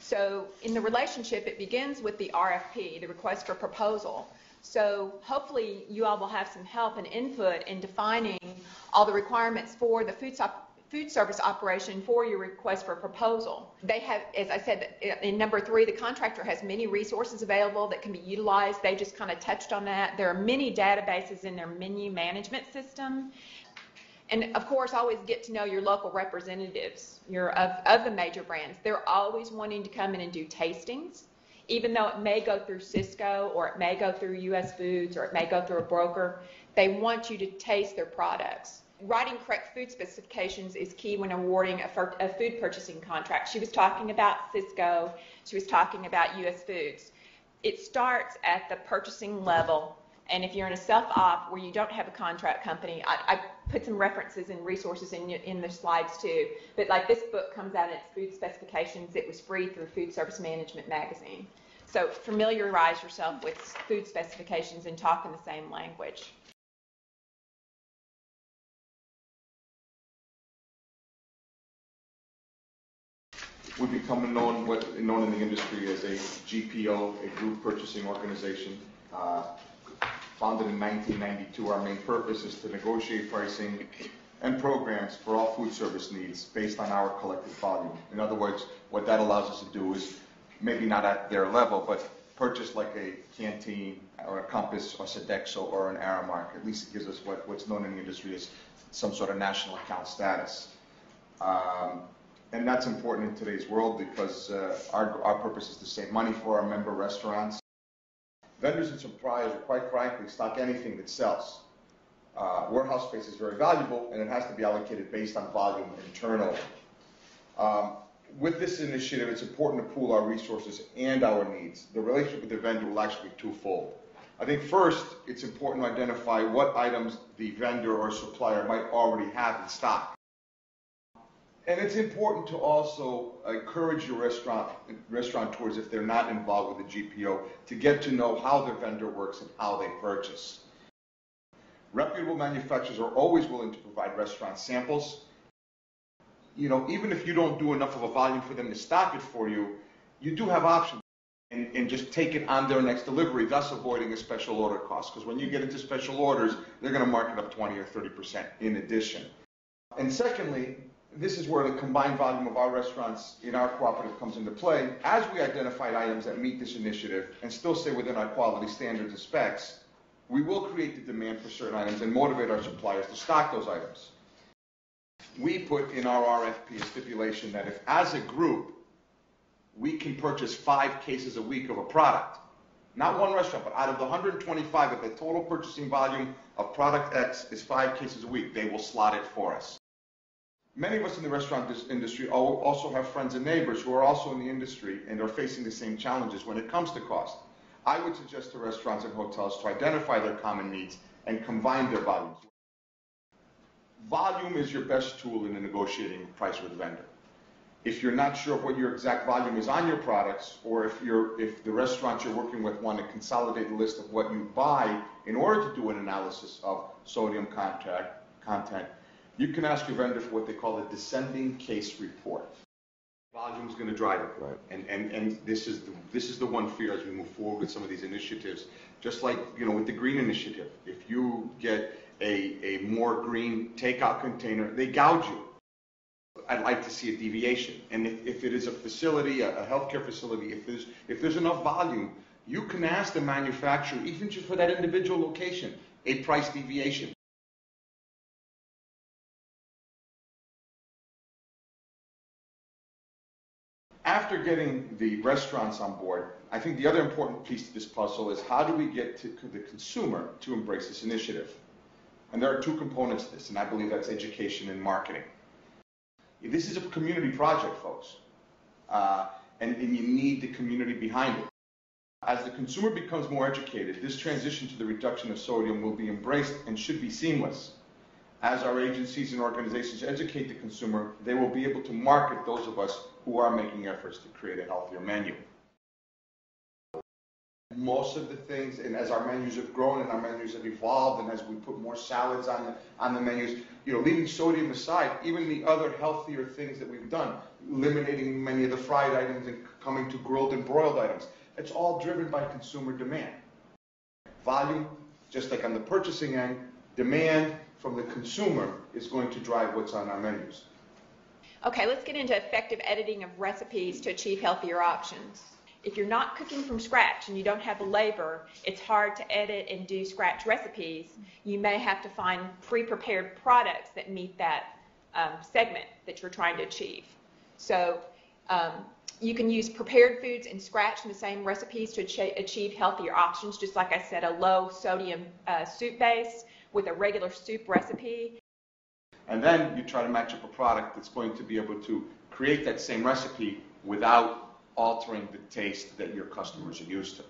So in the relationship, it begins with the RFP, the request for proposal. So hopefully you all will have some help and input in defining all the requirements for the food service operation for your request for proposal. They have, as I said, in number 3, the contractor has many resources available that can be utilized. They just kind of touched on that. There are many databases in their menu management system. And of course, always get to know your local representatives of the major brands. They're always wanting to come in and do tastings, even though it may go through Cisco or it may go through US Foods or it may go through a broker. They want you to taste their products. Writing correct food specifications is key when awarding a food purchasing contract. She was talking about Cisco. She was talking about US Foods. It starts at the purchasing level. And if you're in a self-op where you don't have a contract company, I put some references and resources in the slides too. But like this book comes out in its food specifications. It was free through Food Service Management magazine. So familiarize yourself with food specifications and talk in the same language. We've become known in the industry as a GPO, a group purchasing organization. Founded in 1992, our main purpose is to negotiate pricing and programs for all food service needs based on our collective volume. In other words, what that allows us to do is, maybe not at their level, but purchase like a Canteen or a Compass or Sodexo or an Aramark. At least it gives us what's known in the industry as some sort of national account status. And that's important in today's world because our purpose is to save money for our member restaurants. Vendors and suppliers, quite frankly, stock anything that sells. Warehouse space is very valuable, and it has to be allocated based on volume internally. With this initiative, it's important to pool our resources and our needs. The relationship with the vendor will actually be twofold. I think first, it's important to identify what items the vendor or supplier might already have in stock. And it's important to also encourage your restaurateurs, if they're not involved with the GPO, to get to know how their vendor works and how they purchase. Reputable manufacturers are always willing to provide restaurant samples. You know, even if you don't do enough of a volume for them to stock it for you, you do have options. And just take it on their next delivery, thus avoiding a special order cost. Because when you get into special orders, they're going to mark it up 20 or 30% in addition. And secondly, this is where the combined volume of our restaurants in our cooperative comes into play. As we identified items that meet this initiative and still stay within our quality standards and specs, we will create the demand for certain items and motivate our suppliers to stock those items. We put in our RFP a stipulation that if, as a group, we can purchase 5 cases a week of a product, not one restaurant, but out of the 125, if the total purchasing volume of product X is 5 cases a week, they will slot it for us. Many of us in the restaurant industry also have friends and neighbors who are also in the industry and are facing the same challenges when it comes to cost. I would suggest to restaurants and hotels to identify their common needs and combine their volumes. Volume is your best tool in negotiating price with a vendor. If you're not sure what your exact volume is on your products, or if the restaurants you're working with want to consolidate the list of what you buy in order to do an analysis of sodium content, you can ask your vendor for what they call a descending case report. Volume is going to drive it, right? And this is the one fear as we move forward with some of these initiatives. Just like with the green initiative, if you get a more green takeout container, they gouge you. I'd like to see a deviation. And if it is a facility, a healthcare facility, if there's enough volume, you can ask the manufacturer, even just for that individual location, a price deviation. After getting the restaurants on board, I think the other important piece to this puzzle is how do we get to the consumer to embrace this initiative? And there are 2 components to this, and I believe that's education and marketing. This is a community project, folks, and you need the community behind it. As the consumer becomes more educated, this transition to the reduction of sodium will be embraced and should be seamless. As our agencies and organizations educate the consumer, they will be able to market those of us who are making efforts to create a healthier menu. Most of the things, and as our menus have grown and our menus have evolved, and as we put more salads on the menus, leaving sodium aside, even the other healthier things that we've done, eliminating many of the fried items and coming to grilled and broiled items. It's all driven by consumer demand. Volume, just like on the purchasing end, demand from the consumer is going to drive what's on our menus. Okay, let's get into effective editing of recipes to achieve healthier options. If you're not cooking from scratch and you don't have the labor, it's hard to edit and do scratch recipes. You may have to find pre-prepared products that meet that segment that you're trying to achieve. So you can use prepared foods and scratch in the same recipes to achieve healthier options, just like I said, a low sodium soup base with a regular soup recipe. And then you try to match up a product that's going to be able to create that same recipe without altering the taste that your customers are used to.